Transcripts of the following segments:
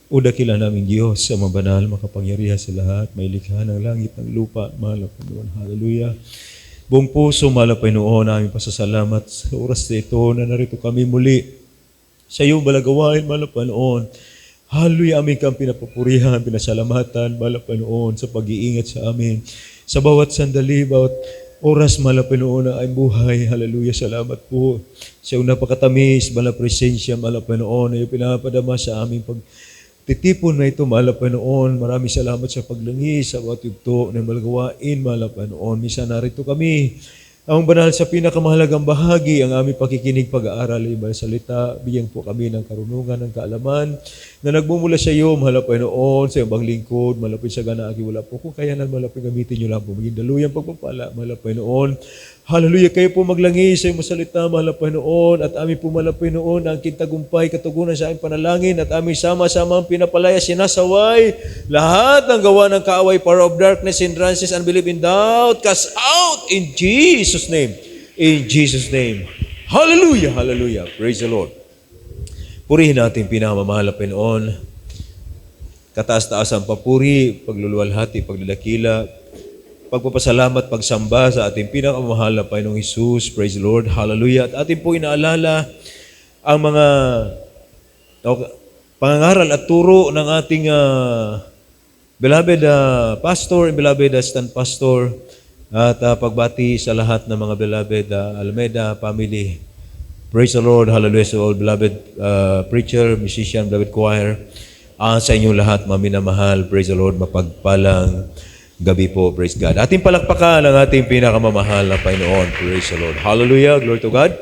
O dakila naming Diyos, sa mabanal, makapangyarihan sa lahat, may likha ng langit ng lupa, mahal na Panginoon. Hallelujah. Buong puso, mahal na Panginoon, namin pasasalamat sa oras na ito na narito kami muli sa iyong balagawain, mahal na Panginoon. Hallelujah, amin kang pinapupurihan, pinasalamatan, mahal na Panginoon, sa pag-iingat sa amin. Sa bawat sandali, bawat oras, mahal na Panginoon, na ay buhay. Hallelujah, salamat po sa iyong napakatamis, mahal na presensya, mahal na Panginoon, na iyong pinapadama sa aming titipon na ito, mahal na Panginoon. Maraming salamat sa paglangis, sa bawat yugto ng malagawain, mahal na Panginoon. Minsan narito kami, ang banal sa pinakamahalagang bahagi, ang aming pakikinig, pag-aaral, iba salita. Bigyan po kami ng karunungan, ng kaalaman na nagmumula sa iyo, mahal na Panginoon, sa iyong bang lingkod, malapit sa ganaki, wala po kung kayanan, malapit gamitin niyo lang po. Maging daluyang pagpapala, mahal na Panginoon. Hallelujah, kayo po maglangis sa iyong masalita, mahal na Panginoon, at amin po, mahal na Panginoon, ang kintagumpay, katugunan sa aming panalangin, at aming sama-sama ang pinapalaya, sinasaway, lahat ng gawa ng kaaway, power of darkness, hindrances, unbelief and doubt, cast out in Jesus' name. In Jesus' name. Hallelujah, hallelujah. Praise the Lord. Purihin natin pinakamamahal na Panginoon. Kataas-taas ang papuri, pagluluwalhati, pagdadakila, pagpapasalamat, pagsamba sa ating pinakamahal na Panginoong Hesus. Praise the Lord. Hallelujah. At ating po inaalala ang mga pangangaral at turo ng ating beloved pastor and beloved assistant pastor at pagbati sa lahat ng mga beloved Alameda family. Praise the Lord. Hallelujah sa all beloved preacher, musician, beloved choir. Sa inyong lahat, maminamahal. Praise the Lord. Mapagpalang gabi po, praise God. Ating palakpakan ang ating pinakamamahal na Panginoon. Praise the Lord. Hallelujah, glory to God.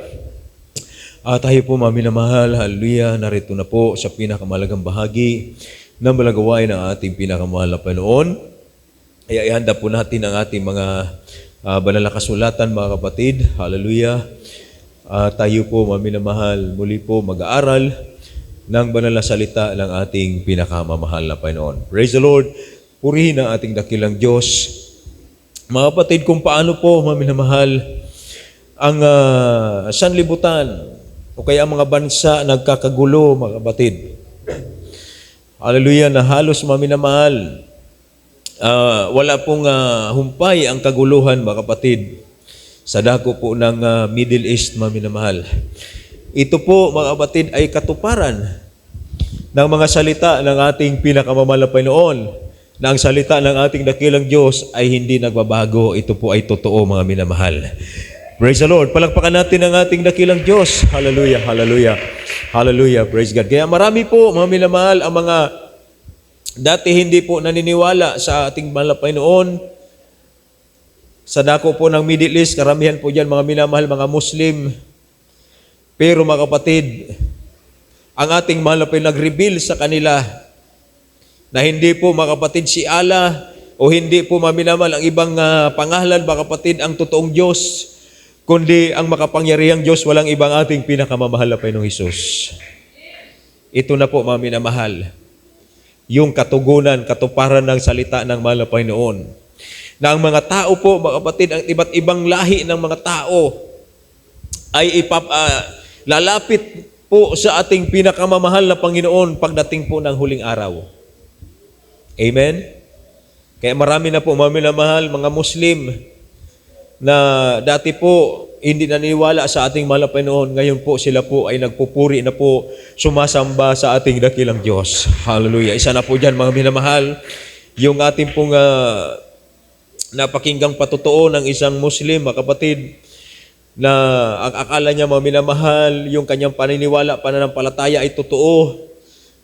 Tayo po, maminamahal, hallelujah, narito na po sa pinakamalagang bahagi ng balagawain ng ating pinakamamahal na Panginoon. Kaya ihanda po natin ang ating mga banal na kasulatan, mga kapatid. Hallelujah. Tayo po, maminamahal, muli po mag-aaral ng banal na salita ng ating pinakamamahal na Panginoon. Praise the Lord. Purihin ang ating dakilang Diyos. Mga kapatid, kung paano po, maminamahal, ang sanlibutan o kaya ang mga bansa nagkakagulo, mga kapatid. Hallelujah, na halos maminamahal. Wala pong humpay ang kaguluhan, mga kapatid, sa dako po ng Middle East, maminamahal. Ito po, mga kapatid, ay katuparan ng mga salita ng ating pinakamamahal na Panginoon, na ang salita ng ating dakilang Diyos ay hindi nagbabago. Ito po ay totoo, mga minamahal. Praise the Lord. Palakpakan natin ang ating dakilang Diyos. Hallelujah, hallelujah, hallelujah. Praise God. Kaya marami po, mga minamahal, ang mga dati hindi po naniniwala sa ating mahal na Panginoon. Sa dako po ng Middle East, karamihan po dyan, mga minamahal, mga Muslim. Pero mga kapatid, ang ating mahal na Panginoon nag-reveal sa kanila na hindi po, mga kapatid, si Allah o hindi po, maminamal, ang ibang pangalan, mga kapatid, ang totoong Diyos, kundi ang makapangyarihang Diyos, walang ibang ating pinakamamahal na Panginoong Hesus. Ito na po, maminamahal, yung katugunan, katuparan ng salita ng mahal na Panginoon. Na ang mga tao po, mga kapatid, ang iba't ibang lahi ng mga tao ay lalapit po sa ating pinakamamahal na Panginoon pagdating po ng huling araw. Amen? Kaya marami na po, maminamahal, mga Muslim na dati po hindi naniniwala sa ating mahal na Panginoon. Ngayon po sila po ay nagpupuri na po, sumasamba sa ating dakilang Diyos. Hallelujah. Isa na po dyan, mga minamahal, yung ating pong napakinggang patotoo ng isang Muslim, mga kapatid, na ang akala niya, mga minamahal, yung kanyang paniniwala, pananampalataya ay totoo.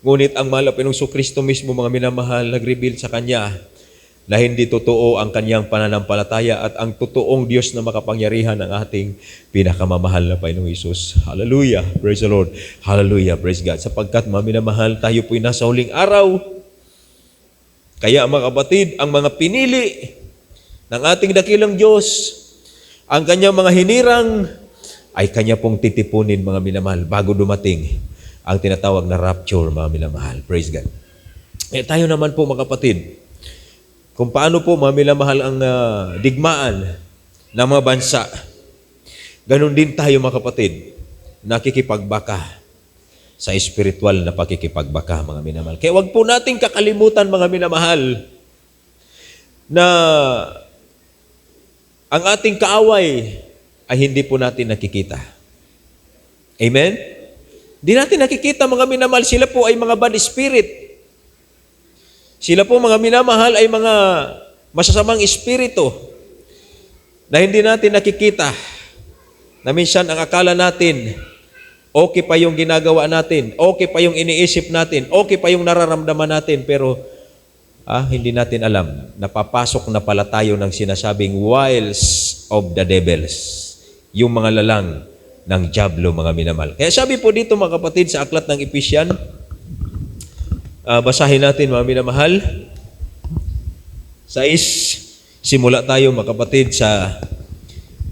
Ngunit ang mahal na Panginoong Kristo mismo, mga minamahal, nag-reveal sa kanya na hindi totoo ang kanyang pananampalataya at ang totoong Diyos na makapangyarihan ng ating pinakamamahal na Panginoong Hesus. Hallelujah. Praise the Lord. Hallelujah. Praise God. Sapagkat, mga minamahal, tayo po'y nasa huling araw. Kaya, mga kapatid, ang mga pinili ng ating dakilang Diyos, ang kanyang mga hinirang, ay kanya pong titipunin, mga minamahal, bago dumating ang tinatawag na rapture, mga minamahal. Praise God. Tayo naman po, mga kapatid, kung paano po, mga minamahal, ang digmaan ng mga bansa. Ganon din tayo, mga kapatid, nakikipagbaka sa espiritual na pakikipagbaka, mga minamahal. Kaya wag po nating kakalimutan, mga minamahal, na ang ating kaaway ay hindi po natin nakikita. Amen? Hindi natin nakikita, mga minamahal. Sila po ay mga bad spirit. Sila po, mga minamahal, ay mga masasamang espiritu na hindi natin nakikita. Na minsan ang akala natin, okay pa yung ginagawa natin, okay pa yung iniisip natin, okay pa yung nararamdaman natin, pero hindi natin alam, napapasok na pala tayo ng sinasabing wiles of the devils, yung mga lalang ng dyablo, mga minamahal. Kaya sabi po dito, mga kapatid, sa aklat ng Ephesians, basahin natin, mga minamahal, 6, simula tayo, mga kapatid, sa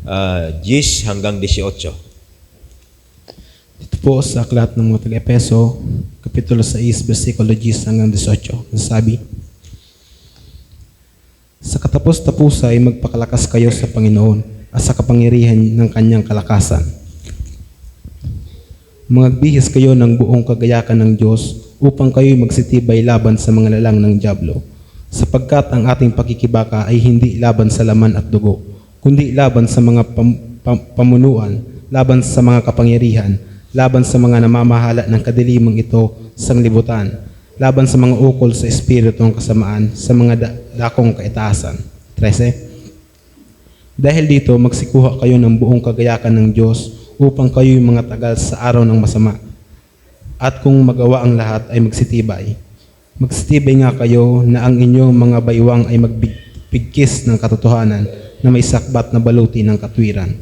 10 hanggang 18. Ito po sa aklat ng mga taga-Epeso, Kapitulo 6, versikulo 10 hanggang 18. Nasabi, sa katapos-tapos ay magpakalakas kayo sa Panginoon at sa kapangyarihan ng kanyang kalakasan. Magbihis kayo ng buong kagayakan ng Diyos upang kayo'y magsitibay laban sa mga lalang ng dyablo, sapagkat ang ating pakikibaka ay hindi laban sa laman at dugo, kundi laban sa mga pamunuan, laban sa mga kapangyarihan, laban sa mga namamahala ng kadilimang ito sa sanglibutan, laban sa mga ukol sa espiritu ng kasamaan, sa mga dakong kaitaasan. 13. Dahil dito, magsikuha kayo ng buong kagayakan ng Diyos upang kayo'y mga tagal sa araw ng masama. At kung magawa ang lahat ay magsitibay. Magsitibay nga kayo na ang inyong mga baywang ay magbigkis ng katotohanan na may sakbat na baluti ng katwiran.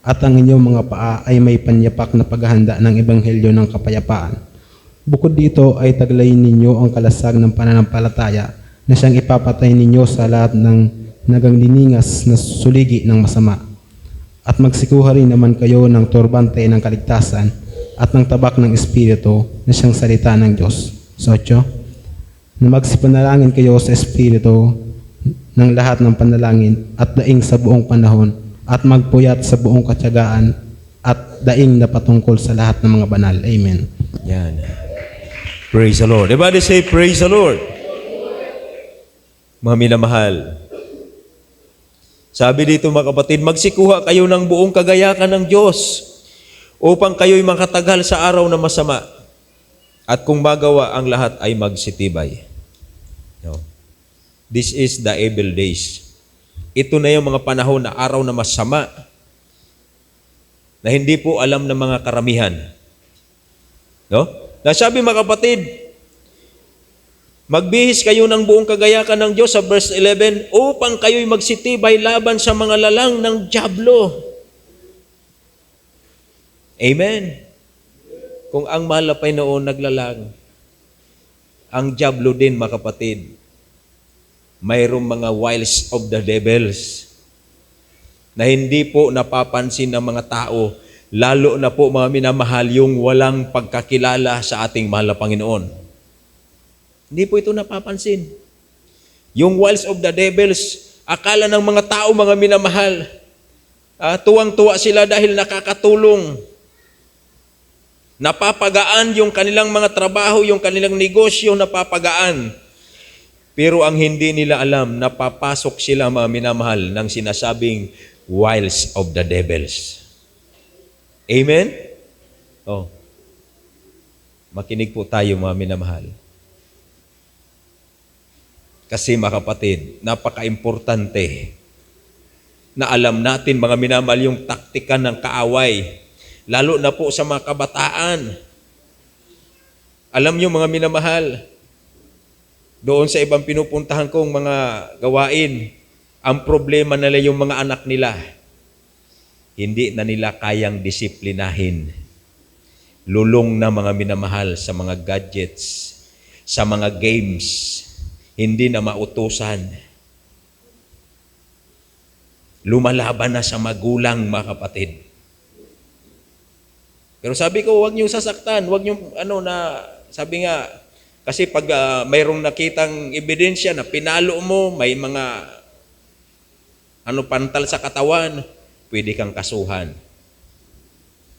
At ang inyong mga paa ay may panyapak na paghahanda ng ebanghelyo ng kapayapaan. Bukod dito ay taglayin ninyo ang kalasag ng pananampalataya na siyang ipapatay ninyo sa lahat ng nagangliningas na suligi ng masama. At magsikuha rin naman kayo ng turbante ng kaligtasan at ng tabak ng Espiritu na siyang salita ng Diyos. 8. Na magsipanalangin kayo sa Espiritu ng lahat ng panalangin at daing sa buong panahon at magpuyat sa buong katyagaan at daing na patungkol sa lahat ng mga banal. Amen. Yan. Praise the Lord. Everybody say, praise the Lord. Mga minamahal, sabi dito, mga kapatid, magsikuha kayo ng buong kagayakan ng Diyos upang kayo'y makatagal sa araw na masama. At kung magawa ang lahat ay magsitibay. No. This is the evil days. Ito na yung mga panahon na araw na masama na hindi po alam ng mga karamihan. No? Nasabi, mga kapatid, magbihis kayo ng buong kagayakan ng Diyos sa verse 11 upang kayo'y magsitibay laban sa mga lalang ng dyablo. Amen. Kung ang malapay noon naglalang, ang dyablo din, mga kapatid, mayroong mga wiles of the devils na hindi po napapansin ng mga tao, lalo na po, mga minamahal, yung walang pagkakilala sa ating mahal na Panginoon. Hindi po ito napapansin. Yung wiles of the devils, akala ng mga tao, mga minamahal, tuwang-tuwa sila dahil nakakatulong. Napapagaan yung kanilang mga trabaho, yung kanilang negosyo, napapagaan. Pero ang hindi nila alam, napapasok sila, mga minamahal, ng sinasabing wiles of the devils. Amen? Oh. Makinig po tayo, mga minamahal. Kasi, mga kapatid, napaka-importante na alam natin, mga minamahal, yung taktika ng kaaway, lalo na po sa mga kabataan. Alam niyo, mga minamahal, doon sa ibang pinupuntahan kong mga gawain, ang problema nila yung mga anak nila. Hindi na nila kayang disiplinahin. Lulong na, mga minamahal, sa mga gadgets, sa mga games, hindi na mautusan. Lumalaban na sa magulang, mga kapatid. Pero sabi ko, huwag niyo sasaktan, huwag niyo, sabi nga, kasi pag mayroong nakitang ebidensya na pinalo mo, may mga pantal sa katawan, pwede kang kasuhan.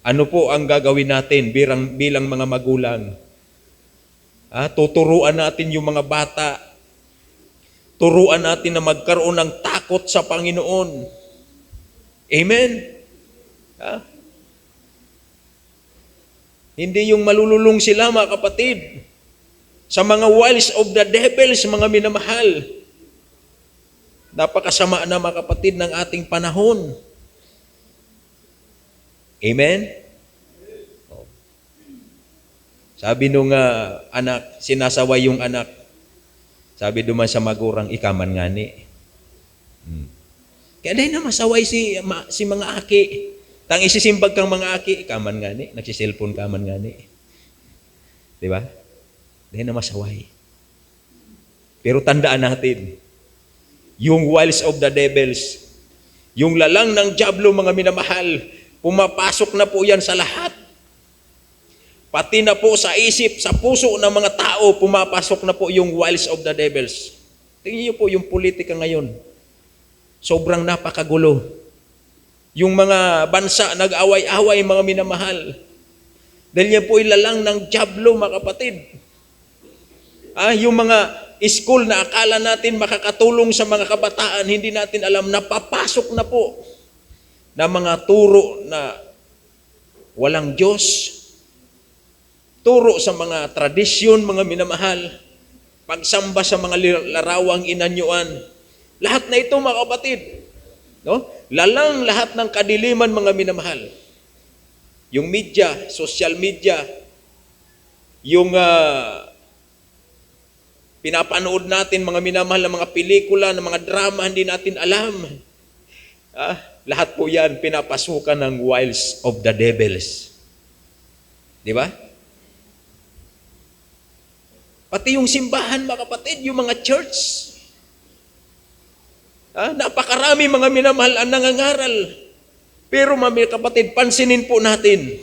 Ano po ang gagawin natin bilang mga magulang? Tuturuan natin yung mga bata. Turuan natin na magkaroon ng takot sa Panginoon. Amen? Ah? Hindi yung malululong sila, mga kapatid, sa mga wiles of the devils, mga minamahal. Napakasama na, mga kapatid, ng ating panahon. Amen? Sabi nung anak, sinasaway yung anak. Sabi duman sa magurang, ikaman ngani. Kaya dahil na masaway si mga aki. Tang isisimbag kang mga aki, ikaman ngani. Nagsiselfon kaman ngani. Di ba? Dahil na masaway. Pero tandaan natin, yung wiles of the devils, yung lalang ng diablo, mga minamahal, pumapasok na po yan sa lahat. Pati na po sa isip, sa puso ng mga tao, pumapasok na po yung wiles of the devils. Tingnan niyo po yung politika ngayon. Sobrang napakagulo. Yung mga bansa nag-away-away, mga minamahal. Dahil yan po ilalang ng diablo, mga kapatid. Yung mga school na akala natin makakatulong sa mga kabataan, hindi natin alam, napapasok na po na mga turo na walang Diyos, turo sa mga tradisyon, mga minamahal, pagsamba sa mga larawang inanyuan. Lahat na ito, mga kapatid, no? Lalang lahat ng kadiliman, mga minamahal. Yung media, social media, yung pinapanood natin, mga minamahal, na mga pelikula, na mga drama, hindi natin alam. Lahat po yan pinapasukan ng wiles of the devils. Di ba? Pati yung simbahan, mga kapatid, yung mga church. Napakarami, mga minamahal, ang nangangaral. Pero mga kapatid, pansinin po natin.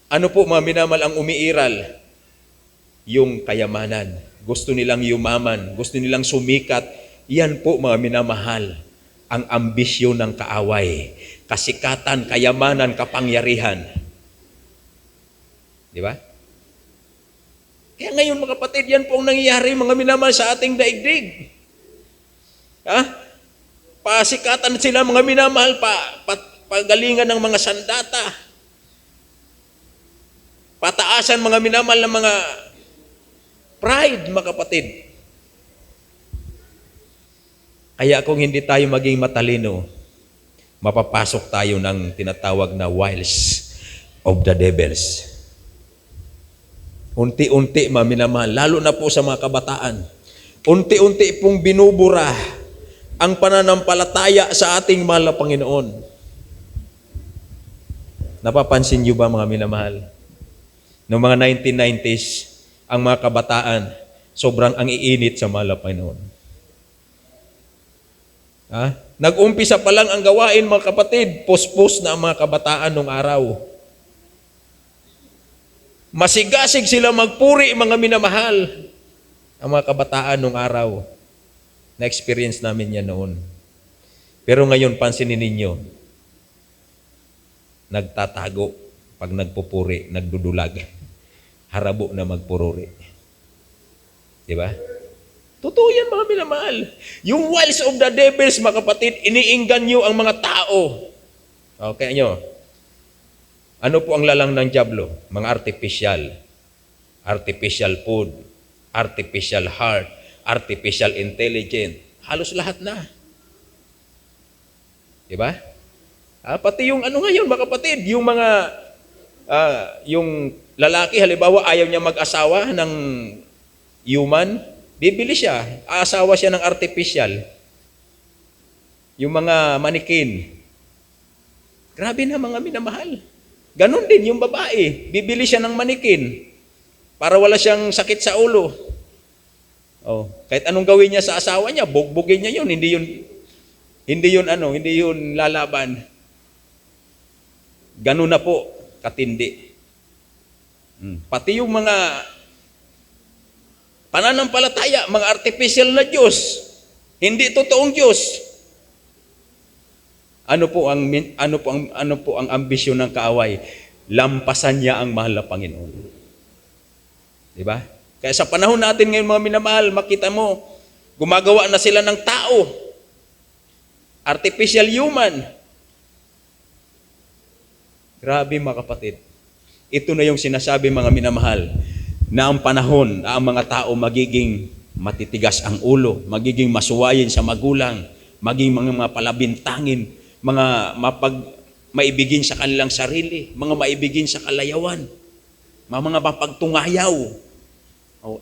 Ano po, mga minamahal, ang umiiral? Yung kayamanan. Gusto nilang yumaman. Gusto nilang sumikat. Yan po, mga minamahal, ang ambisyon ng kaaway. Kasikatan, kayamanan, kapangyarihan. Di ba? Kaya ngayon, mga kapatid, yan po ang nangyayari, mga minamahal, sa ating daigdig. Pasikatan sila, mga minamahal, pagalingan ng mga sandata. Pataasan, mga minamahal, ng mga pride, mga kapatid. Kaya kung hindi tayo maging matalino, mapapasok tayo ng tinatawag na wiles of the devils. Unti-unti, mga minamahal, lalo na po sa mga kabataan, unti-unti pong binubura ang pananampalataya sa ating mahal na Panginoon. Napapansin niyo ba, mga minamahal? Noong mga 1990s, ang mga kabataan, sobrang ang iinit sa mahal na Panginoon. Nag-umpisa pa lang ang gawain, mga kapatid, post-post na ang mga kabataan nung araw. Masigasig sila magpuri, mga minamahal, ang mga kabataan nung araw. Na-experience namin yan noon. Pero ngayon, pansinin ninyo, nagtatago pag nagpupuri, nagdudulag. Harabo na magpururi. Diba? Totoo yan, mga minamahal. Yung wiles of the devils, mga kapatid, iniinggan nyo ang mga tao. Okay nyo? Ano po ang lalang ng diablo? Mga artificial. Artificial food. Artificial heart. Artificial intelligence. Halos lahat na. Diba? Pati yung ano ngayon, mga kapatid, yung mga, yung lalaki, halimbawa, ayaw niya mag-asawa ng human, bibili siya. Aasawa siya ng artificial. Yung mga manikin. Grabe na, mga minamahal. Ganon din yung babae. Bibili siya ng manikin para wala siyang sakit sa ulo. Kahit anong gawin niya sa asawa niya, bugbugin niya yun. Hindi yun lalaban. Ganon na po, katindi. Pati yung mga pananampalataya, mga artificial na Diyos, hindi totoong Diyos. Ano po ang ambisyon ng kaaway? Lampasan niya ang mahal na Panginoon. Di ba? Kaya sa panahon natin ngayon mga minamahal, makita mo, gumagawa na sila ng tao. Artificial human. Grabe mga kapatid. Ito na yung sinasabi mga minamahal, na ang panahon na ang mga tao magiging matitigas ang ulo, magiging masuwayin sa magulang, maging mga palabintangin, mga maibigin sa kanilang sarili, mga maibigin sa kalayawan, mga mapagtungayaw.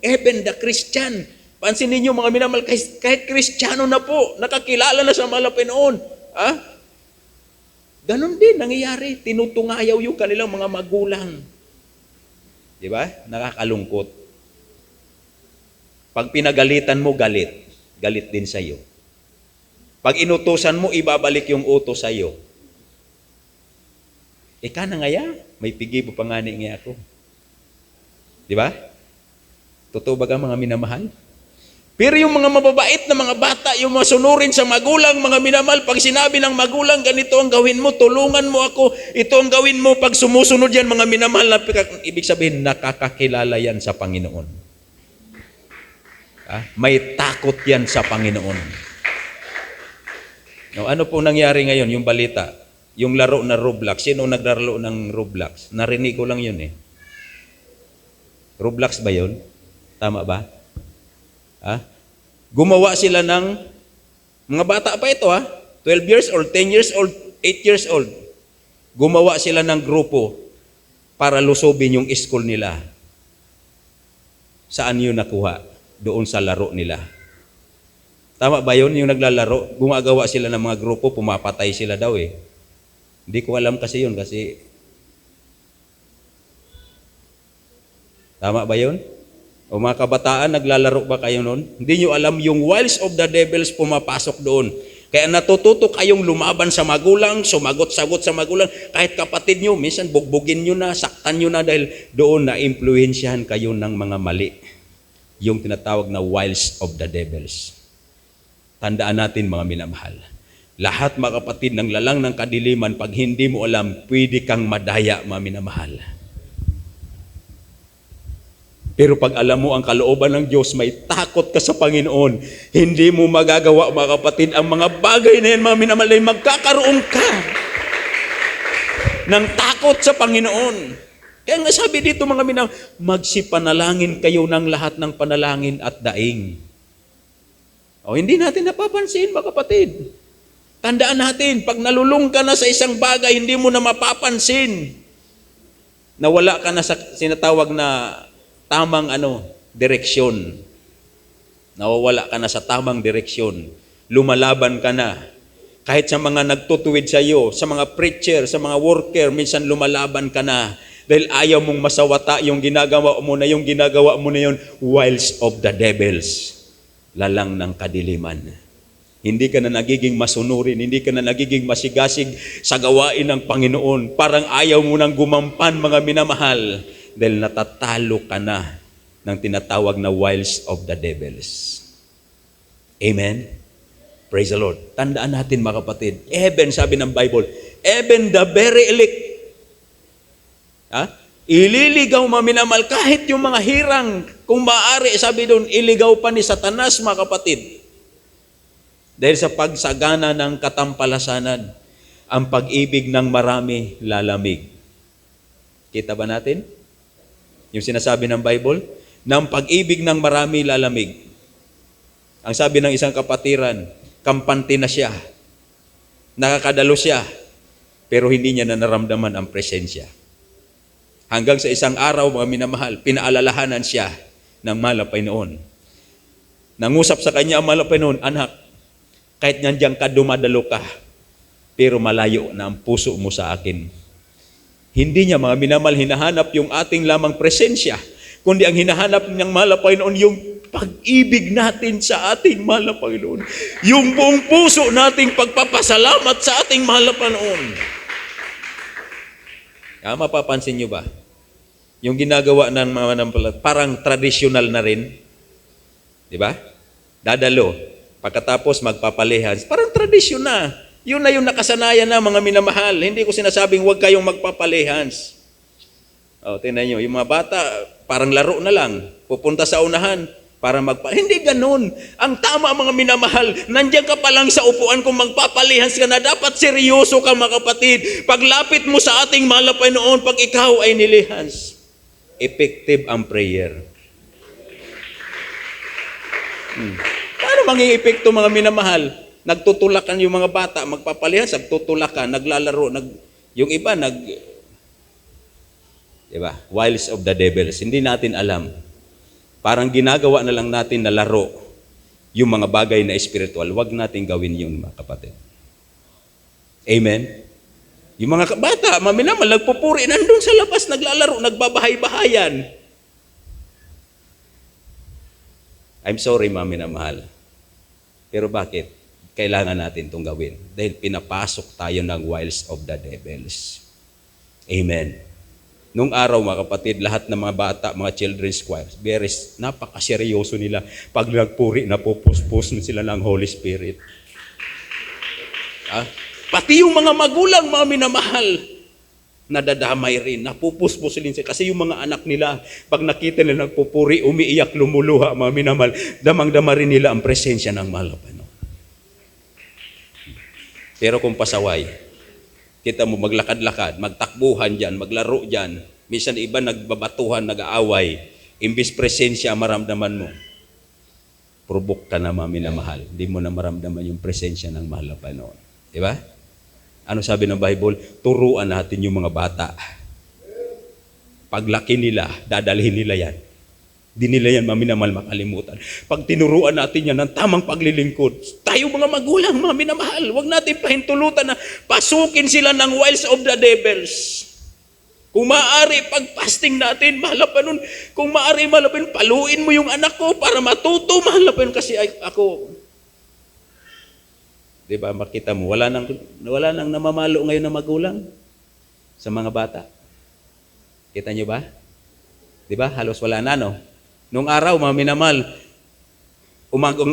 Even the Christian, pansin ninyo mga minamahal, kahit Kristiyano na po, nakakilala na sa mahal na Panginoon. Ganon din nangyayari, tinutungayaw yung kanilang mga magulang. Di ba? Nakakalungkot. Pag pinagalitan mo, galit din sa iyo. Pag inutusan mo, ibabalik yung utos sa iyo. Ika na ngaya, may pigi po pangani nga ako. Di ba? Totoo ba ka mga minamahal? Pero yung mga mababait na mga bata, yung mga sunurin sa magulang, mga minamahal, pag sinabi ng magulang, ganito ang gawin mo, tulungan mo ako, ito ang gawin mo, pag sumusunod yan, mga minamahal, ibig sabihin, nakakakilala yan sa Panginoon. May takot yan sa Panginoon. Ano po nangyari ngayon, yung balita, yung laro na Roblox, sino naglaro ng Roblox? Narinig ko lang yun eh. Roblox ba yun? Tama ba? Gumawa sila ng mga bata pa ito 12 years old, 10 years old, 8 years old. Gumawa sila ng grupo para lusobin yung school nila. Saan yun nakuha? Doon sa laro nila. Tama ba yun? Yung naglalaro, gumagawa sila ng mga grupo, pumapatay sila daw eh. Hindi ko alam kasi yun kasi tama ba yun? O mga kabataan, naglalaro ba kayo noon? Hindi nyo alam yung wiles of the devils pumapasok doon. Kaya natututo kayong lumaban sa magulang, sumagot-sagot sa magulang. Kahit kapatid nyo, minsan bugbugin nyo na, saktan nyo na dahil doon na-impluensyahan kayo ng mga mali. Yung tinatawag na wiles of the devils. Tandaan natin mga minamahal. Lahat mga kapatid ng lalang ng kadiliman, pag hindi mo alam, pwede kang madaya mga minamahal. Pero pag alam mo ang kalooban ng Diyos, may takot ka sa Panginoon, hindi mo magagawa mga kapatid ang mga bagay na yan mga minamahal, ay magkakaroon ka ng takot sa Panginoon. Kaya nga sabi dito mga minamahal, magsipanalangin kayo ng lahat ng panalangin at daing. Hindi natin napapansin mga kapatid. Tandaan natin, pag nalulung ka na sa isang bagay, hindi mo na mapapansin. Nawala ka na sa sinatawag na tamang direksyon. Nawawala ka na sa tamang direksyon. Lumalaban ka na. Kahit sa mga nagtutuwid sa iyo, sa mga preacher, sa mga worker, minsan lumalaban ka na. Dahil ayaw mong masawata yung ginagawa mo na yun, wiles of the devils. Lalang ng kadiliman. Hindi ka na nagiging masunurin, hindi ka na nagiging masigasig sa gawain ng Panginoon. Parang ayaw mo nang gumampan mga minamahal dahil natatalo ka na ng tinatawag na wiles of the devils. Amen? Praise the Lord. Tandaan natin mga kapatid, even sabi ng Bible, even the very elect, ililigaw mga minamahal, kahit yung mga hirang, kung maaari, sabi doon, iligaw pa ni Satanas mga kapatid. Dahil sa pagsagana ng katampalasanan, ang pag-ibig ng marami lalamig. Kita ba natin? Yung sinasabi ng Bible, ng pag-ibig ng marami lalamig. Ang sabi ng isang kapatiran, kampante na siya, nakakadalo siya, pero hindi niya na naramdaman ang presensya. Hanggang sa isang araw, mga minamahal, pinaalalahanan siya ng mahal na Panginoon. Nangusap sa kanya ang mahal na Panginoon, anak, kahit nandiyan ka, dumadalo ka, pero malayo na ang puso mo sa akin. Hindi niya mga minamahal hinahanap yung ating lamang presensya, kundi ang hinahanap niyang mahal na Panginoon, yung pag-ibig natin sa ating mahal na Panginoon. Yung buong puso nating pagpapasalamat sa ating mahal na Panginoon. Mapapansin nyo ba? Yung ginagawa ng mga manampalataya, parang traditional na rin. Di ba? Dadalo. Pagkatapos magpapalihan. Parang tradisyon na. Yun na yung nakasanayan na, mga minamahal. Hindi ko sinasabing huwag kayong magpapalehans. O, tingnan nyo, yung mga bata, parang laro na lang. Pupunta sa unahan para Hindi ganun. Ang tama, mga minamahal, nandiyan ka pa lang sa upuan kung magpapalehans ka na. Dapat seryoso ka, mga kapatid. Paglapit mo sa ating mahal na Panginoon, pag ikaw ay nilehans, effective ang prayer. Paano maging epekto, mga minamahal? Nagtutulakan yung mga bata, magpapalehas, nagtutulakan, naglalaro, yung iba, diba? Wiles of the devils. Hindi natin alam. Parang ginagawa na lang natin na laro yung mga bagay na spiritual. Huwag natin gawin yun, mga kapatid. Amen? Yung mga bata, maminamal, nagpupuri, nandun sa labas, naglalaro, nagbabahay-bahayan. I'm sorry, maminamahal. Pero bakit? Kailangan natin itong gawin. Dahil pinapasok tayo ng wiles of the devils. Amen. Nung araw, mga kapatid, lahat ng mga bata, mga children's choirs, napakaseryoso nila. Pag nagpuri, napupuspos na sila ng Holy Spirit. Pati yung mga magulang, mga minamahal, nadadamay rin, napupuspos din sila. Kasi yung mga anak nila, pag nakita nila nagpupuri, umiiyak, lumuluha, mga minamahal, damang-dama rin nila ang presensya ng mahal na Panginoon. Pero kung pasaway, kita mo maglakad-lakad, magtakbuhan dyan, maglaro dyan. Minsan iba nagbabatuhan, nag-aaway. Imbis presensya maramdaman mo. Probok ka na, mga minamahal. Hindi mo na maramdaman yung presensya ng mahal na Panginoon. Diba? Ano sabi ng Bible? Turuan natin yung mga bata. Paglaki nila, dadalhin nila yan. Di nila yan, mga minamahal, makalimutan. Pag tinuruan natin yan ng tamang paglilingkod, tayo mga magulang, mga minamahal, huwag natin pahintulutan na pasukin sila ng wiles of the devils. Kung maaari, pag-fasting natin, mahal na Panginoon, kung maaari, mahal na Panginoon, paluin mo yung anak ko para matuto, mahal na Panginoon, kasi ako. Diba, makita mo, wala nang namamalo ngayon na magulang sa mga bata. Kita nyo ba? Diba, halos wala na, no? Nung araw, mga minamahal,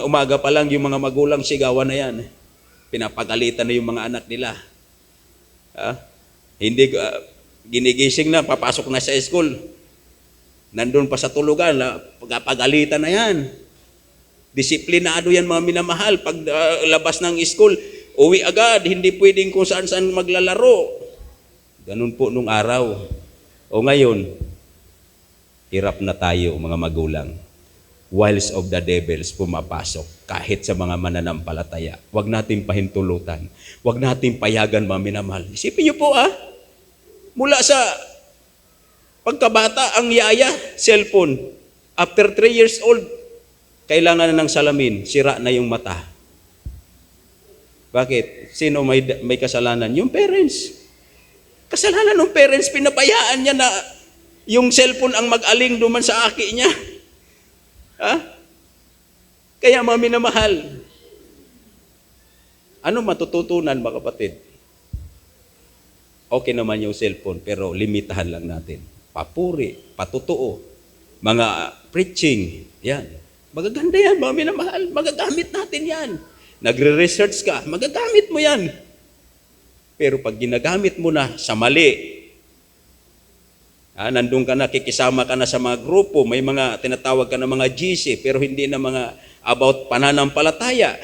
umaga pa lang yung mga magulang sigawan na yan. Pinapagalitan na yung mga anak nila. Hindi, ginigising na, papasok na sa school. Nandun pa sa tulugan, pagalitan na yan. Disiplinado yan, mga minamahal. Pag labas ng school, uwi agad, hindi pwedeng kung saan-saan maglalaro. Ganun po nung araw. O ngayon, hirap na tayo, mga magulang. Wiles of the devils pumapasok kahit sa mga mananampalataya. Huwag natin pahintulutan. Huwag natin payagan, mga minamahal. Isipin niyo po, mula sa pagkabata, ang yaya, cellphone. After 3 years old, kailangan na ng salamin, sira na yung mata. Bakit? Sino may kasalanan? Yung parents. Kasalanan ng parents, pinabayaan niya na yung cellphone ang mag-aling duman sa aki niya. Kaya, mga minamahal, ano matututunan, mga kapatid? Okay naman yung cellphone, pero limitahan lang natin. Papuri, patutuo, mga preaching, yan. Magaganda yan, mga minamahal. Magagamit natin yan. Nagre-research ka, magagamit mo yan. Pero pag ginagamit mo na sa mali, nandun ka na, kikisama ka na sa mga grupo, may mga tinatawag ka na mga GC, pero hindi na mga about pananampalataya.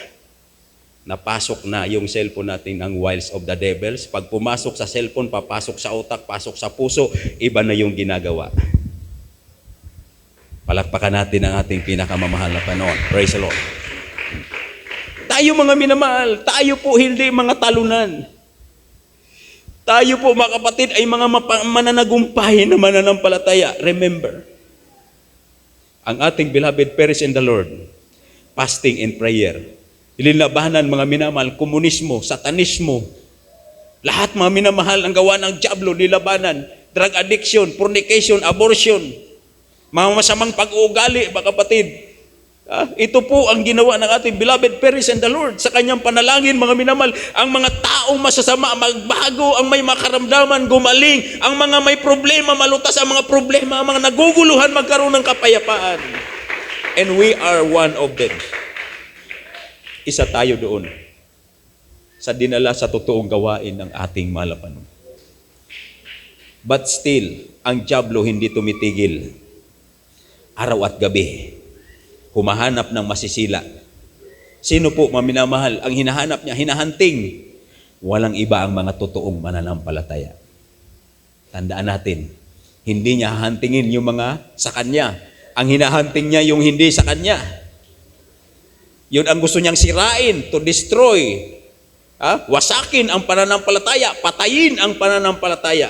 Napasok na yung cellphone natin ng wiles of the devils. Pag pumasok sa cellphone, papasok sa utak, pasok sa puso, iba na yung ginagawa. Palakpakan natin ang ating pinakamamahal na Panginoon. Praise the Lord. Tayo, mga minamahal, tayo po hindi mga talunan. Tayo po, mga kapatid, ay mga mananagumpay na mananampalataya. Remember, ang ating beloved parents in the Lord, fasting and prayer, ililabanan, mga minamahal, komunismo, satanismo, lahat, mga minamahal, ang gawa ng diablo, lilabanan, drug addiction, fornication, abortion, mga masamang pag-uugali, mga kapatid. Ito po ang ginawa ng ating beloved parents in the Lord. Sa kanyang panalangin, mga minamahal, ang mga taong masasama, magbago, ang may makaramdaman, gumaling, ang mga may problema, malutas ang mga problema, ang mga naguguluhan, magkaroon ng kapayapaan. And we are one of them. Isa tayo doon. sa dinala sa totoong gawain ng ating mahal na Panginoon. But still, ang dyablo hindi tumitigil. Araw at gabi, humahanap ng masisila. Sino po, mga minamahal, ang hinahanap niya, hinahunting? Walang iba ang mga totoong mananampalataya. Tandaan natin, hindi niya hahantingin yung mga sa kanya. Ang hinahunting niya yung hindi sa kanya. Yun ang gusto niyang sirain, to destroy. Wasakin ang pananampalataya, patayin ang pananampalataya.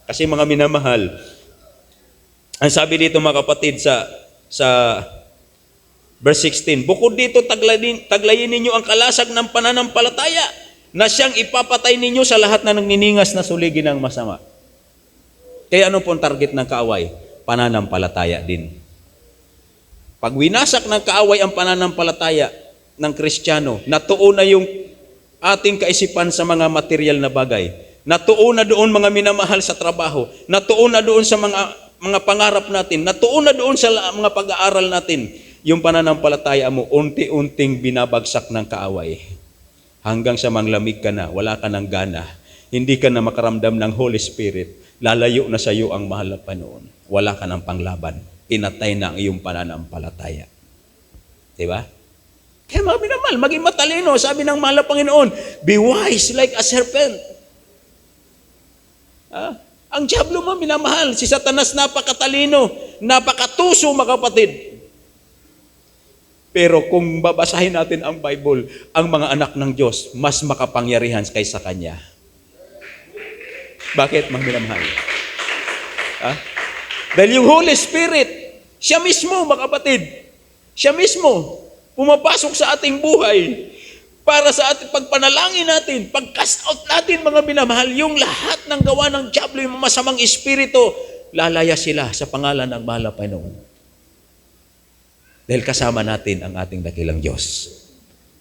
Kasi mga minamahal, ang sabi dito mga kapatid sa verse 16, bukod dito taglayin ninyo ang kalasag ng pananampalataya na siyang ipapatay ninyo sa lahat na nagniningas na suligi ng masama. Kaya ano pong target ng kaaway? Pananampalataya din. Pag winasak ng kaaway ang pananampalataya ng Kristiyano, natuon na yung ating kaisipan sa mga material na bagay. Natuon na doon mga minamahal sa trabaho. Natuon na doon sa mga pangarap natin. Natuon na doon sa mga pag-aaral natin. Yung pananampalataya mo, unti-unting binabagsak ng kaaway. Hanggang sa manglamig ka na, wala ka ng gana. Hindi ka na makaramdam ng Holy Spirit. Lalayo na sa iyo ang mahal na Panginoon. Wala ka ng panglaban. Pinatay na ang iyong pananampalataya. Diba? Kaya mga minamahal, maging matalino. Sabi ng mahal na Panginoon, be wise like a serpent. Ang dyablo mga minamahal, si Satanas napakatalino, napakatuso mga kapatid. Pero kung babasahin natin ang Bible, ang mga anak ng Diyos, mas makapangyarihan kaysa Kanya. Bakit mga minamahal? Dahil yung Holy Spirit, siya mismo mga kapatid, siya mismo, pumapasok sa ating buhay para sa ating pagpanalangin natin, pag-cast out natin mga minamahal, yung lahat ng gawa ng dyablo, yung masamang espiritu, lalaya sila sa pangalan ng mahal na Panginoon. Dahil kasama natin ang ating dakilang Diyos.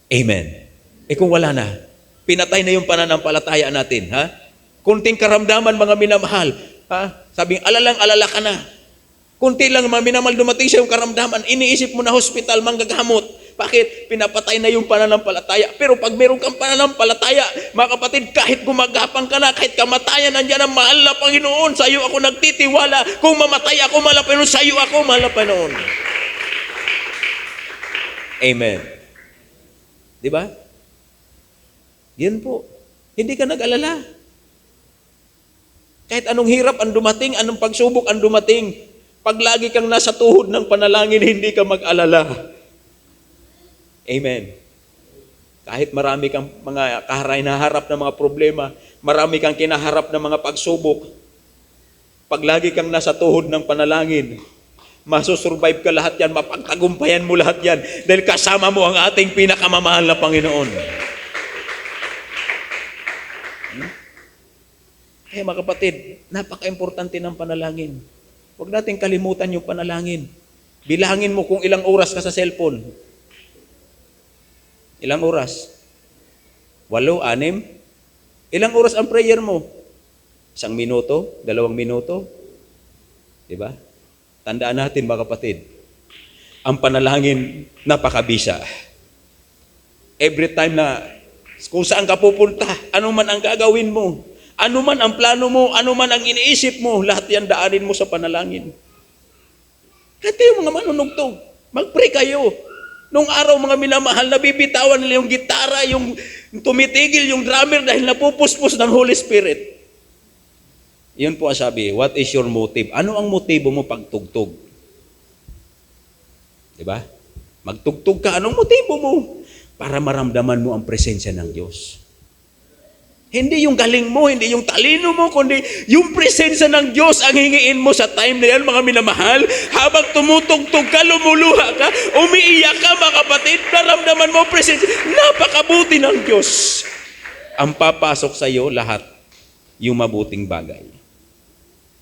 Amen. Kung wala na, pinatay na yung pananampalataya natin. Kunting karamdaman mga minamahal, sabing alala ka na. Kunti lang mga minamahal dumating sa yung karamdaman, iniisip mo na hospital, manggagamot. Bakit? Pinapatay na yung pananampalataya. Pero pag meron kang pananampalataya, mga kapatid, kahit gumagapang ka na, kahit kamatayan, nandiyan ang mahal na Panginoon. Sa iyo ako nagtitiwala. Kung mamatay ako, mahal na Panginoon. Sa iyo ako, mahal na Panginoon. Amen. Di ba? Yan po. Hindi ka nag-alala. Kahit anong hirap ang dumating, anong pagsubok ang dumating, pag lagi kang nasa tuhod ng panalangin, hindi ka mag-alala. Amen. Kahit marami kang mga naharap na mga problema, marami kang kinaharap na mga pagsubok, pag lagi kang nasa tuhod ng panalangin, masusurvive ka lahat yan, mapagtagumpayan mo lahat yan, dahil kasama mo ang ating pinakamamahal na Panginoon. Kaya mga kapatid, napaka-importante ng panalangin. Huwag natin kalimutan yung panalangin. Bilangin mo kung ilang oras ka sa cellphone. Ilang oras? 8, 6? Ilang oras ang prayer mo? 1 minuto? 2 minuto? Diba? Tandaan natin mga kapatid, ang panalangin napakabisa. Every time na kung saan ka pupunta, ano man ang gagawin mo, ano man ang plano mo, ano man ang iniisip mo, lahat yan daanin mo sa panalangin. Kahit yung mga manunugtog, mag-pray kayo. Nung araw mga minamahal, nabibitawan nila yung gitara, yung tumitigil yung drummer dahil napupuspos ng Holy Spirit. Yun po ang sabi, what is your motive? Ano ang motibo mo pagtugtog? Diba? Magtugtog ka, anong motibo mo? Para maramdaman mo ang presensya ng Diyos. Hindi yung galing mo, hindi yung talino mo, kundi yung presensya ng Diyos ang hingiin mo sa time na yan, mga minamahal. Habang tumutugtog ka, lumuluha ka, umiiyak ka, mga kapatid, naramdaman mo presensya. Napakabuti ng Diyos. Ang papasok sa iyo lahat, yung mabuting bagay.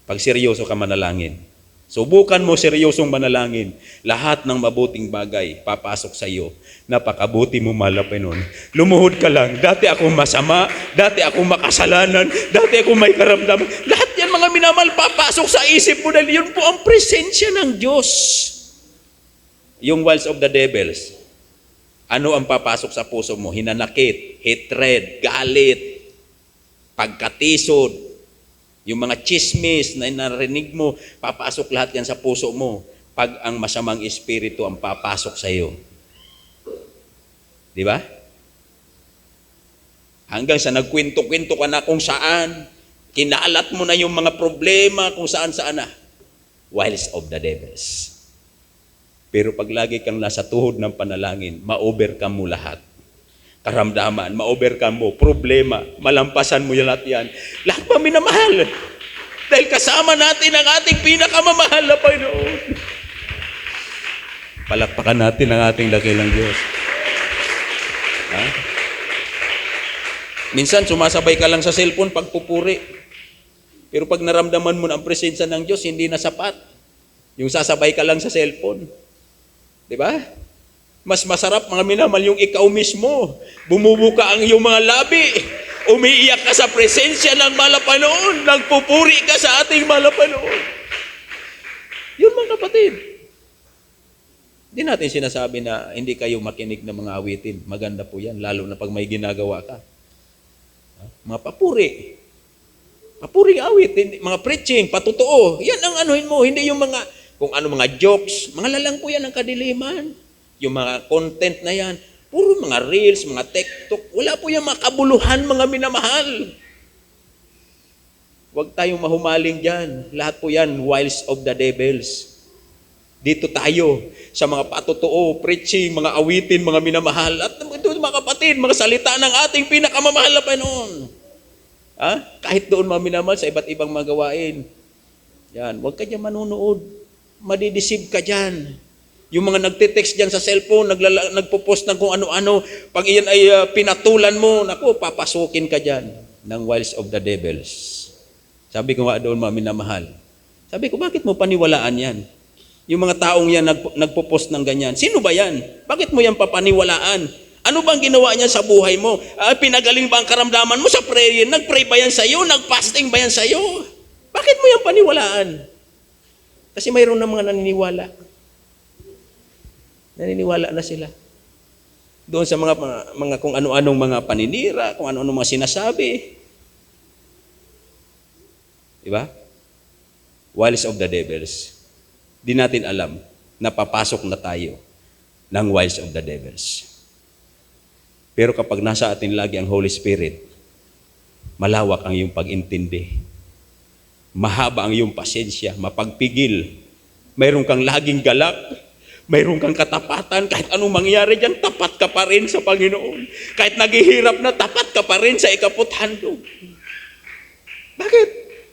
Pag seryoso ka manalangin, subukan mo seryosong manalangin, lahat ng mabuting bagay papasok sa iyo. Napakabuti mo, mahal na Panginoon. Lumuhod ka lang. Dati ako masama, dati ako makasalanan, dati ako may karamdaman. Lahat yan mga minamahal papasok sa isip mo dahil yun po ang presensya ng Diyos. Yung wiles of the devils, Ano ang papasok sa puso mo? Hinanakit, hatred, galit, pagkatisod, yung mga chismis na narinig mo, papasok lahat yan sa puso mo pag ang masamang espiritu ang papasok sa iyo. Di ba? Hanggang sa nagkwento-kwento ka na kung saan, kinalat mo na yung mga problema kung saan-saan na. Wiles of the devils. Pero pag lagi kang nasa tuhod ng panalangin, ma-overcome mo lahat. Karamdaman, ma-overcome mo, problema, malampasan mo yung lahat yan. Lahat pa minamahal. Dahil kasama natin ang ating pinakamamahal na Panginoon. Palakpakan natin ang ating dakilang Diyos. Ha? Minsan, sumasabay ka lang sa cellphone pagpupuri. Pero pag naramdaman mo na ang presensya ng Diyos, hindi na sapat. Yung sasabay ka lang sa cellphone. Di ba? Mas masarap, mga minamahal, yung ikaw mismo. Bumubuka ang iyong mga labi. Umiiyak ka sa presensya ng Malapanoon. Nagpupuri ka sa ating Malapanoon. Yun mga kapatid. Hindi natin sinasabi na hindi kayo makinig ng mga awitin. Maganda po yan, lalo na pag may ginagawa ka. Mga papuri. Papuring awitin, mga preaching, patotoo. Yan ang anuhin mo, hindi yung mga, kung ano mga jokes. Mga lalang po yan ang kadiliman. Yung mga content na yan, puro mga reels, mga TikTok. Wala po yung mga kabuluhan, mga minamahal. Huwag tayong mahumaling dyan. Lahat po yan, wiles of the devils. Dito tayo sa mga patotoo, preaching, mga awitin, mga minamahal. At ito mga kapatid, mga salita ng ating pinakamamahal na Panginoon. Ha? Kahit doon mga minamahal sa iba't ibang magawain. Yan, huwag ka dyan manunood. Madidisib ka dyan. Yung mga nagtitext dyan sa cellphone, nagpo-post ng kung ano-ano, pag iyan ay pinatulan mo, naku, papasukin ka dyan ng wiles of the devils. Sabi ko nga doon, mga minamahal. Sabi ko, bakit mo paniwalaan yan? Yung mga taong yan nagpo-post ng ganyan. Sino ba yan? Bakit mo yan papaniwalaan? Ano bang ginawa niya sa buhay mo? Pinagaling ba ang karamdaman mo sa prayer? Nag-pray ba yan sa'yo? Nag-fasting ba yan sa'yo? Bakit mo yan paniwalaan? Kasi mayroon na mga naniniwala. Naniniwala na sila. Doon sa mga kung ano-anong mga paninira, kung ano-anong mga sinasabi. Diba? Wiles of the devils. Di natin alam na papasok na tayo ng wiles of the devils. Pero kapag nasa atin lagi ang Holy Spirit, malawak ang iyong pag-intindi. Mahaba ang iyong pasensya, mapagpigil. Mayroon kang laging galak, mayroon kang katapatan, kahit anong mangyari dyan, tapat ka pa rin sa Panginoon. Kahit naghihirap na, tapat ka pa rin sa ikaputhandog. Bakit?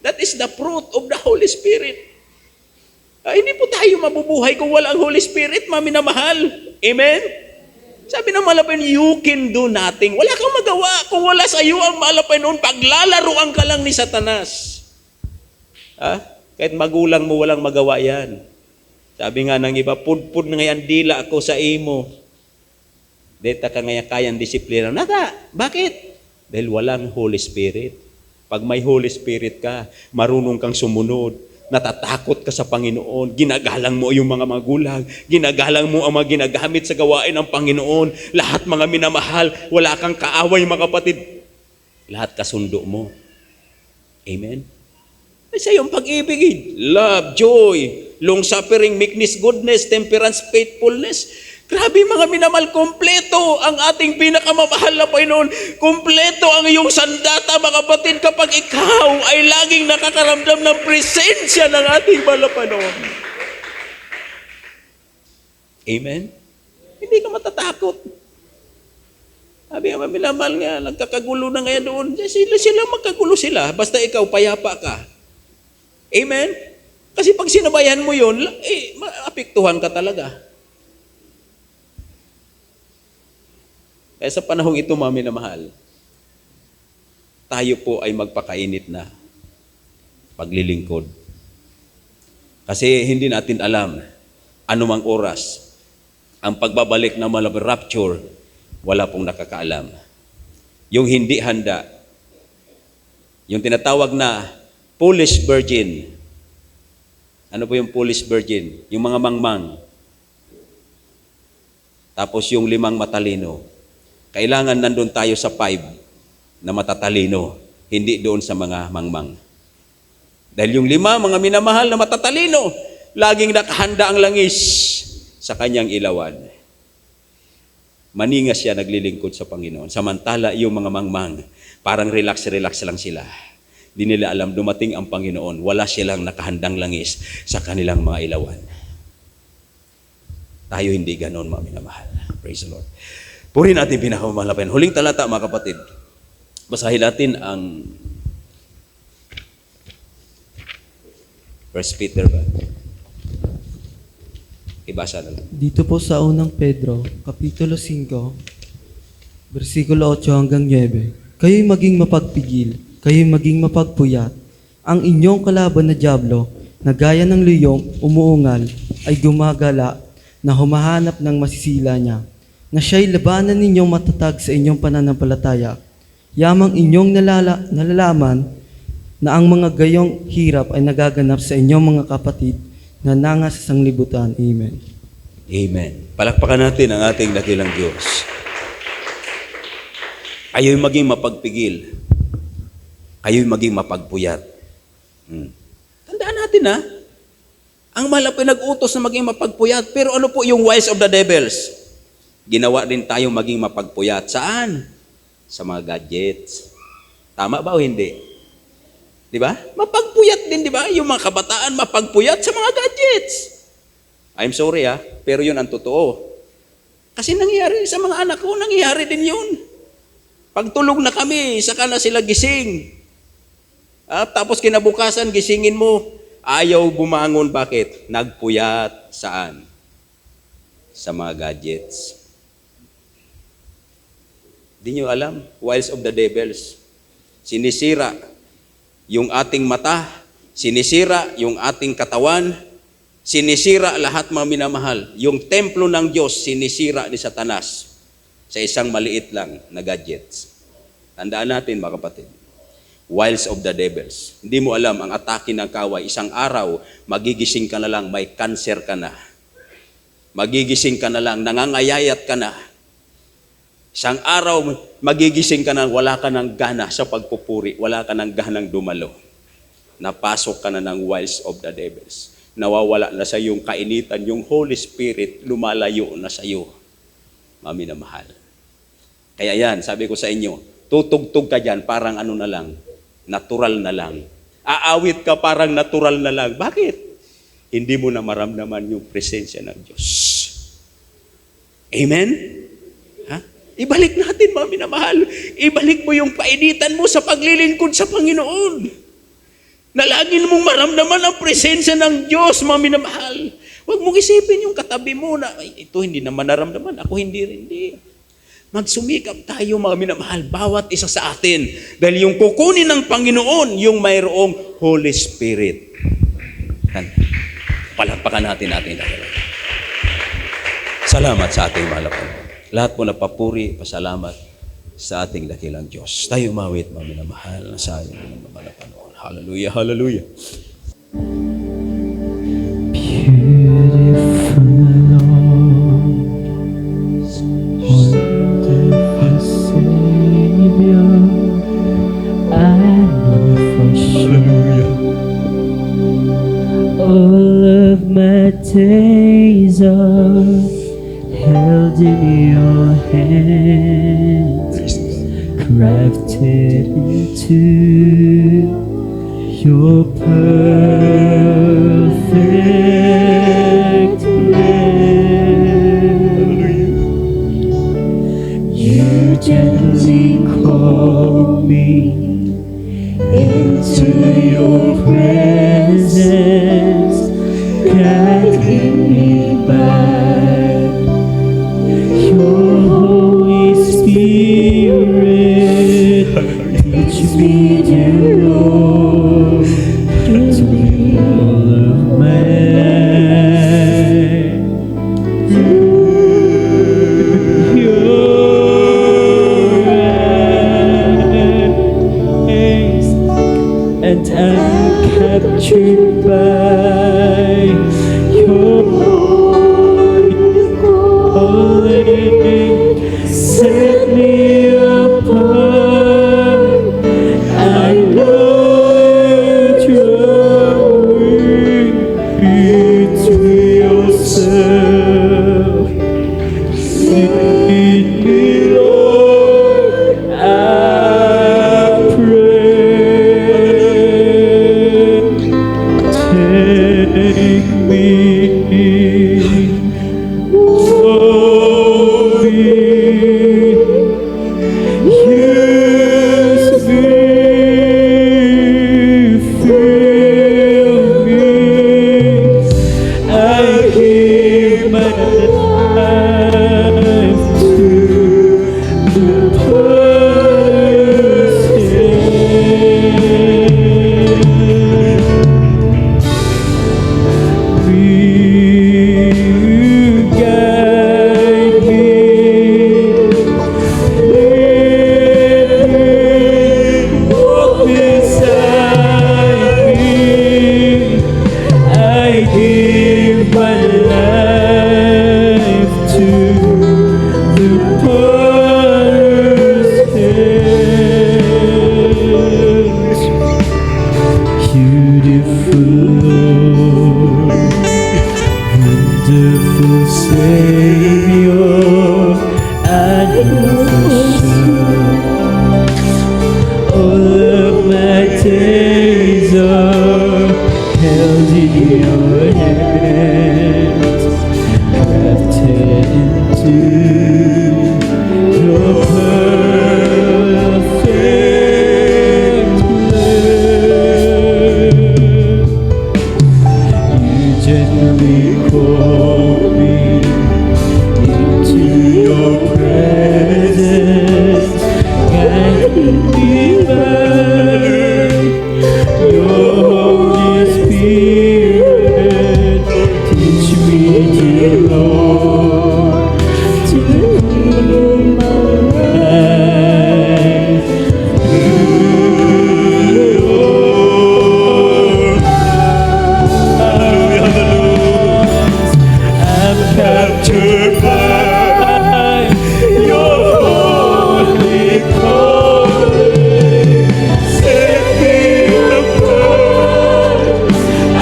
That is the fruit of the Holy Spirit. Hindi po tayo mabubuhay kung wala ang Holy Spirit, maminamahal. Amen? Sabi ng Malapin, you can do nothing. Wala kang magawa kung wala sa iyo ang Malapin noon. Paglalaruan ka lang ni Satanas. Kahit magulang mo, walang magawa yan. Sabi nga ng iba, pudpud na ngayon dila ako sa imo. Deta ka ngayon kayang disiplina. Nata, bakit? Dahil walang Holy Spirit. Pag may Holy Spirit ka, marunong kang sumunod. Natatakot ka sa Panginoon, ginagalang mo yung mga magulang, ginagalang mo ang mga ginagamit sa gawain ng Panginoon, lahat mga minamahal, wala kang kaaway mga kapatid, lahat kasundo mo. Amen? Sa iyong pag-ibig, love, joy, long-suffering, meekness, goodness, temperance, faithfulness. Grabe mga minamahal, kompleto ang ating pinakamamahal na Panginoon. Kompleto ang iyong sandata mga kapatid kapag ikaw ay laging nakakaramdam ng presensya ng ating mahal na Panginoon. Amen? Hindi ka matatakot. Sabi nga minamahal nga, nagkakagulo na ngayon doon. Sila magkagulo sila, basta ikaw payapa ka. Amen? Kasi pag sinabayan mo yun, maapektuhan ka talaga. Kaya sa panahong ito, mami na mahal, tayo po ay magpakainit na paglilingkod. Kasi hindi natin alam anumang oras ang pagbabalik na malapit rapture, wala pong nakakaalam. Yung hindi handa, yung tinatawag na foolish virgin. Ano po yung foolish virgin? Yung mga mangmang. Tapos yung 5 matalino. Kailangan nandun tayo sa 5 na matatalino, hindi doon sa mga mangmang. Dahil yung 5, mga minamahal na matatalino, laging nakahanda ang langis sa kanyang ilawan. Maningas siya naglilingkod sa Panginoon. Samantala yung mga mangmang, parang relax lang sila. Di nila alam, dumating ang Panginoon. Wala silang nakahandang langis sa kanilang mga ilawan. Tayo hindi ganon, mga minamahal. Praise the Lord. Puri natin pinakamamahal na Panginoon. Huling talata, mga kapatid. Basahin natin ang 1 Peter ba? Ibasa na lang. Dito po sa unang Pedro, Kapitulo 5, versikulo 8 hanggang 9, kayo'y maging mapagpigil, kayo'y maging mapagpuyat. Ang inyong kalaban na dyablo, na gaya ng luyong umuungal, ay gumagala na humahanap ng masisila niya, na siya'y labanan ninyong matatag sa inyong pananampalataya. Yamang inyong nalalaman na ang mga gayong hirap ay nagaganap sa inyong mga kapatid na nanga sa sanglibutan. Amen. Amen. Palakpakan natin ang ating dakilang Diyos. Kayo'y maging mapagpigil. Kayo'y maging mapagpuyat. Tandaan natin ang mahal pinag-utos na maging mapagpuyat. Pero ano po yung wiles of the devils? Ginawa din tayong maging mapagpuyat. Saan? Sa mga gadgets. Tama ba o hindi? Di ba? Mapagpuyat din, di ba? Yung mga kabataan mapagpuyat sa mga gadgets. I'm sorry pero yun ang totoo. Kasi nangyayari sa mga anak ko, nangyayari din yun. Pagtulog na kami, saka na sila gising. Tapos kinabukasan, gisingin mo, ayaw bumangon. Bakit? Nagpuyat. Saan? Sa mga gadgets. Di nyo alam, wiles of the devils. Sinisira yung ating mata, sinisira yung ating katawan, sinisira lahat, mga minamahal. Yung templo ng Diyos, sinisira ni Satanas sa isang maliit lang na gadgets. Tandaan natin, mga kapatid. Wiles of the devils. Hindi mo alam, ang atake ng kaway, isang araw, magigising ka na lang, may cancer ka na. Magigising ka na lang, nangangayayat ka na. Isang araw, magigising ka na, wala ka ng gana sa pagpupuri, wala ka ng ganang dumalo. Napasok ka na ng wiles of the devils. Nawawala na sa iyong kainitan, yung Holy Spirit, lumalayo na sa iyo. Mami na mahal. Kaya yan, sabi ko sa inyo, tutugtog ka dyan, parang ano na lang, natural na lang. Aawit ka parang natural na lang. Bakit? Hindi mo na maramdaman yung presensya ng Diyos. Amen? Ibalik natin, mga minamahal. Ibalik mo yung painitan mo sa paglilingkod sa Panginoon. Na lagi mong maramdaman ang presensya ng Diyos, mga minamahal. Huwag mong isipin yung katabi mo na, ito hindi naman naramdaman, ako hindi. Magsumikap tayo, mga minamahal, bawat isa sa atin. Dahil yung kukunin ng Panginoon, yung mayroong Holy Spirit. Palakpakan natin. Salamat sa ating mahal na Panginoon. Lahat po napapuri, pasalamat sa ating dakilang Diyos. Tayo umawit, mga minamahal, sa ating mga Panginoon. Hallelujah, hallelujah. Beautiful Lord, wonderful Savior, I know for sure all of my days are held in your hands, crafted into your perfect plan. You gently call me into your presence, guiding me by your Holy Spirit. Teach me, dear Lord, to be all of my set me apart. I know you're drawing me to yourself. Lead me, Lord, I pray. Take me, hold me, use me, fill me. I give my life to the potter's hand. Will you guide me, lead me, walk beside me. I give my life to the potter's hands. Beautiful Lord, wonderful Savior, and all of my days are held in your hands, crafted into your perfect plan. You gently call me into your presence, guide me by your Holy Spirit. Teach me, dear Lord, to live my life through Lord. I'm captured by your holy calling. Set me apart. I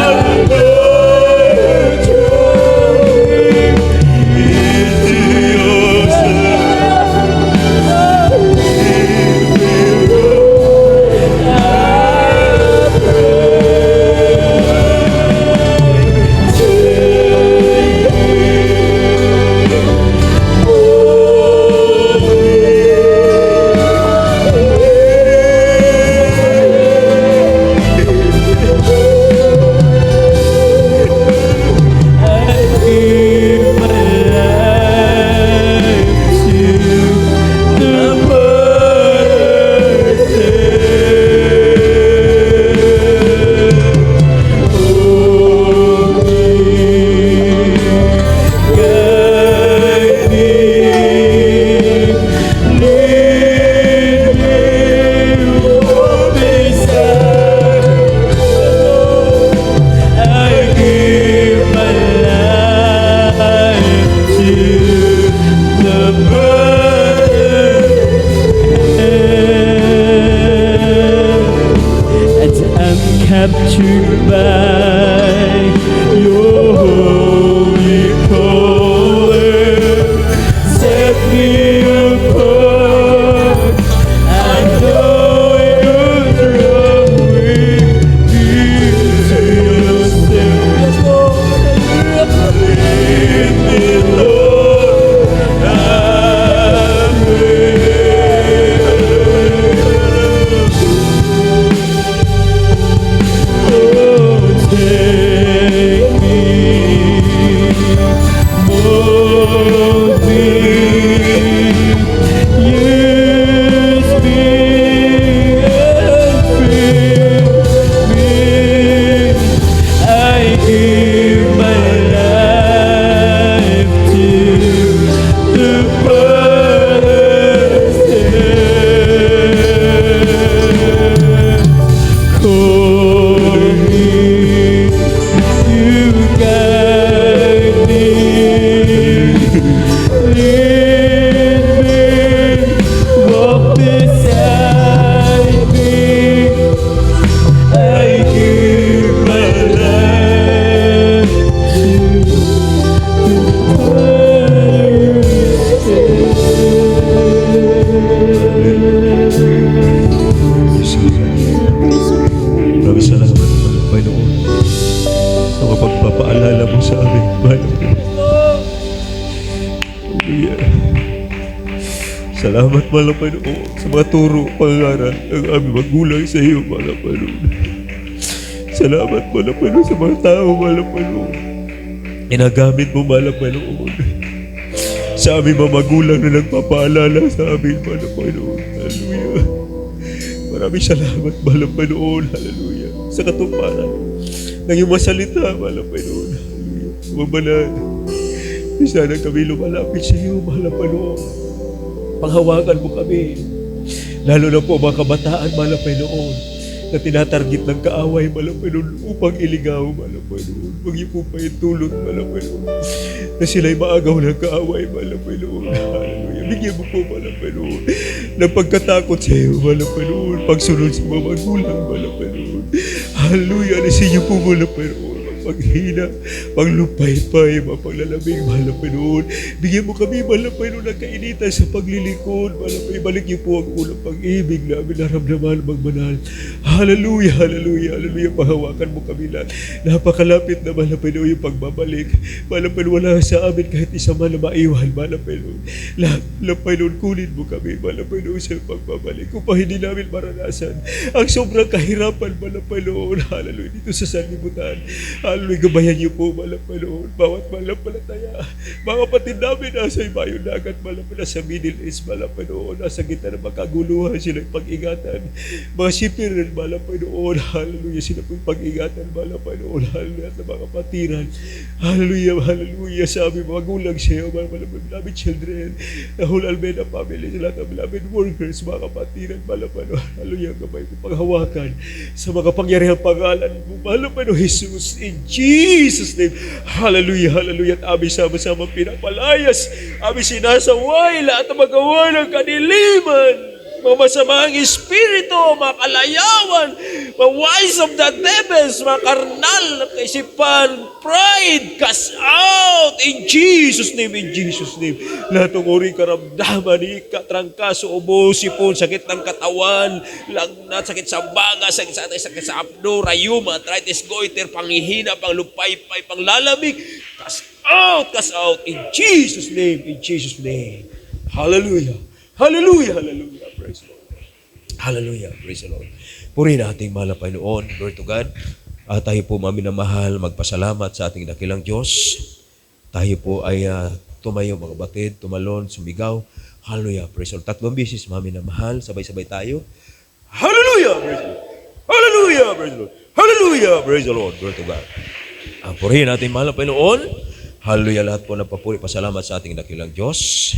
know you're drawing me to yourself. Lead me, Lord, I captured by your holy calling. Set me apart. I know you're drawing me to yourself. Lead me, Lord, I pray. Oh, take me, mold me, use me and fill me. I give my life to the potter's hand. Call me, you guide me, Hallelujah. Salamat, mahal na Panginoon, sa mga turo, pangaral ng aming magulang sa iyo, mahal na Panginoon. Salamat, mahal na Panginoon, sa mga tao, mahal na Panginoon. Inagamit mo, mahal na Panginoon, sa aming mga magulang na nagpapaalala sa amin, mahal na Panginoon. Hallelujah. Maraming salamat, mahal na Panginoon. Hallelujah. Sa katuparan ng iyong masalita, mahal na Panginoon. Hallelujah. Mabanal. Sana kami lumalapit sa iyo, mahal na Panginoon. Panghawakan mo kami. Lalo na po mga kabataan, mahal na Panginoon, na tinatarget ng kaaway, mahal na Panginoon, upang iligaw, mahal na Panginoon. Huwag niyo po pa itulot, mahal na Panginoon, na sila'y maagaw ng kaaway, mahal na Panginoon. Hallelujah. Bigyan mo po, mahal na Panginoon, ng pagkatakot sa iyo, mahal na Panginoon, pagsunod sa mga magulang, mahal na Panginoon. Hallelujah. Alisin niyo po, mahal na Panginoon, paghina, paglupay-pay, mapaglalamig, mahal na Panginoon. Bigyan mo kami, mahal na Panginoon, ng kainitan sa paglilikod. Mahal na Panginoon, balik niyo po ang unang pag-ibig na amin naramdaman magmanal. Hallelujah, hallelujah, hallelujah. Pahawakan mo kami lang. Napakalapit na, mahal na Panginoon, yung pagbabalik. Mahal na Panginoon, wala sa amin kahit isa man na maiwan, mahal na Panginoon. Lahat na Panginoon, kunin mo kami, mahal na Panginoon, sa pagbabalik. Kung pa hindi namin maranasan ang sobrang kahirapan, mahal na Panginoon. Hallelujah, dito sa sanlibutan. Hallelujah, gabayan niyo po, mahal na Panginoon, bawat malampalataya. Mga kapatid namin nasa ibayong dagat, mahal na Panginoon, sa Middle East, mahal na Panginoon, nasa gitna ng makaguluhan, sila pag-ingatan. Mga sipirin, mahal na Panginoon, hallelujah, sila pag-ingatan, mahal na Panginoon, hallelujah, at mga kapatiran. Hallelujah, hallelujah, sa aming mga gulang sa iyo, mahal na Panginoon, namin children, the whole Almena family, sa lahat ng namin workers, mga kapatiran, mahal na Panginoon, hallelujah, gabay ko paghawakan sa mga pangyarihang pangalan mo, mahal na Panginoon, Jesus, in Jesus' name. Hallelujah, hallelujah. At aming sama-sama pinapalayas. Aming sinasaway lahat ng magawa ng kadiliman. Mga masamang espiritu, mga kalayawan, mga wiles of the devils, mga karnal na kaisipan, pride, cast out in Jesus' name, in Jesus' name. Lahat ng uri karamdaman, ikatrangkaso, ubo, sipon, sakit ng katawan, lagnat, sakit sa baga, sakit sa abdo, rayuma, arthritis, goiter, panghihina, panglupay-pay, panglalamig, cast out in Jesus' name, in Jesus' name. Hallelujah. Hallelujah, hallelujah. Praise the Lord. Hallelujah, praise the Lord. Purihin nating mahal na Panginoon, glory to God. Tayo po maminamahal, magpasalamat sa ating dakilang Diyos. Tayo po ay tumayo, mga batid, tumalon, sumigaw. Hallelujah, praise the Lord. 3 beses maminamahal, sabay-sabay tayo. Hallelujah, praise the Lord. Hallelujah, praise the Lord. Hallelujah, praise the Lord, glory to God. Purihin nating mahal na Panginoon. Hallelujah, lahat po nagpapuri, pasalamat sa ating dakilang Diyos.